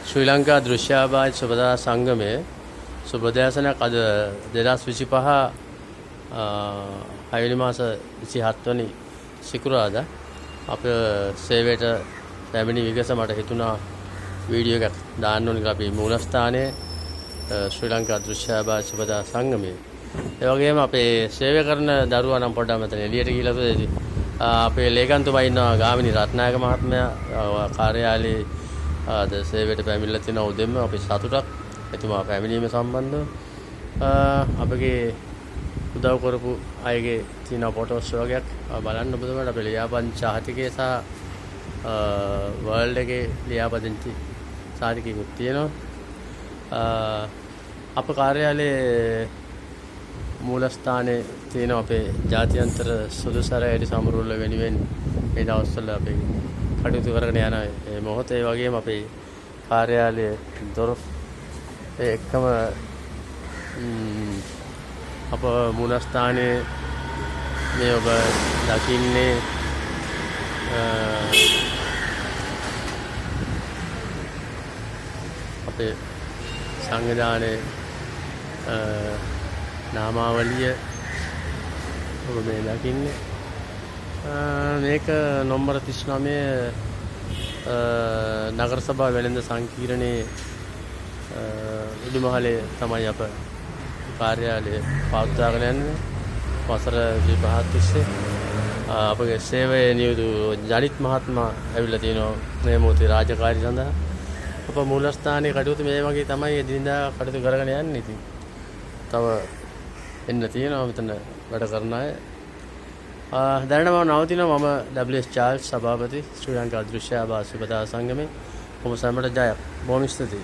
ශ්‍රී ලංකා දෘශ්‍යාභාය සුබදා සංගමයේ සුබදෑසනක් අද 2025 6 මාස 27 වනි සිකුරාදා අප සේවයට පැමිණි විගස මට හිතුණා වීඩියෝ එකක් දාන්න ඕනේ කියලා අපි මූලස්ථානයේ ශ්‍රී ලංකා දෘශ්‍යාභාය සුබදා සංගමයේ ඒ වගේම අපේ සේවය කරන දරුවා නම් පොඩ්ඩක් මෙතන එළියට ගිහිල්ලා අපේ ලේකම්තුමා ඉන්නවා ගාමිණී රත්නායක මහත්මයා කාර්යාලයේ අද සේවයට පැමිණලා තියෙන උදෙන්ම අපි සතුටක් එතුමා පැමිණීම සම්බන්ධව අපගේ උදව් කරපු අයගේ තියෙන ෆොටෝස් වගේක් බලන්න ඔබතුමාට අපේ ලියාපදිංචි සහතිකය සහ වර්ල්ඩ් එකේ ලියාපදිංචි සහතිකයකුත් තියෙනවා. අප කාර්යාලයේ මූලස්ථානයේ තියෙන අපේ ජාත්‍යන්තර සුදුසර ඇඩි සමරුල්ල වෙනුවෙන් මේ දවස්වල අපි කටයුතු කරගෙන යන මේ මොහොතේ වගේම අපේ කාර්යාලයේ දොර එක්කම අප මූලස්ථානයේ මේ ඔබ දකින්නේ අපේ සංවිධානයේ නාමාවලිය ඔබ මේ දකින්නේ මේක නම්බර 39 නගර සභා වෙළඳ සංකීර්ණයේ උඩුමහලේ තමයි අප කාර්යාලය පවත්වාගෙන යන්නේ. වසර 25ක් තිස්සේ අපගේ සේවයේ නියුතු ජනිත් මහත්මයා ඇවිල්ලා තිනවා මේ මොහොතේ රාජකාරී සඳහා. අප මූලස්ථානයේ කටයුතු මේ වගේ තමයි එදිනදා කටයුතු කරගෙන යන්නේ. ඉතින් තව එන්න තියෙනවා මෙතන වැඩ කරන අය. දැනට මම නවතිනවා. මම WS චාල්ස් සභාපති ශ්‍රී ලංකා දෘශ්‍යාභාය සුබදා සංගමේ. ඔබ සැමට ජයක්. බොහොම ස්තුතියි.